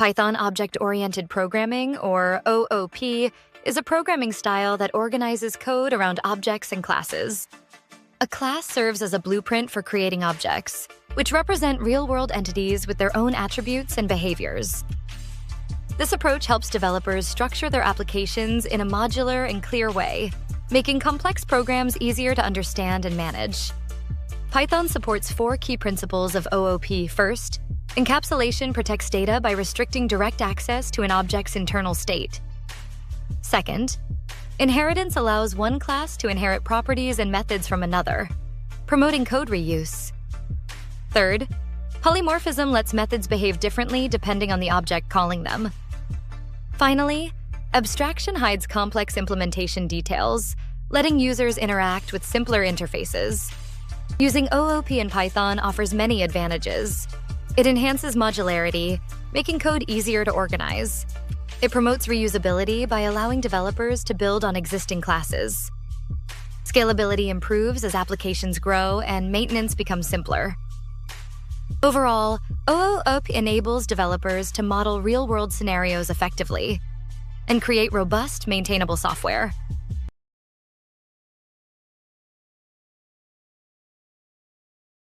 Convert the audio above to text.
Python Object-Oriented Programming, or OOP, is a programming style that organizes code around objects and classes. A class serves as a blueprint for creating objects, which represent real-world entities with their own attributes and behaviors. This approach helps developers structure their applications in a modular and clear way, making complex programs easier to understand and manage. Python supports 4 key principles of OOP. First, encapsulation protects data by restricting direct access to an object's internal state. Second, inheritance allows one class to inherit properties and methods from another, promoting code reuse. Third, polymorphism lets methods behave differently depending on the object calling them. Finally, abstraction hides complex implementation details, letting users interact with simpler interfaces. Using OOP in Python offers many advantages. It enhances modularity, making code easier to organize. It promotes reusability by allowing developers to build on existing classes. Scalability improves as applications grow and maintenance becomes simpler. Overall, OOP enables developers to model real-world scenarios effectively and create robust, maintainable software.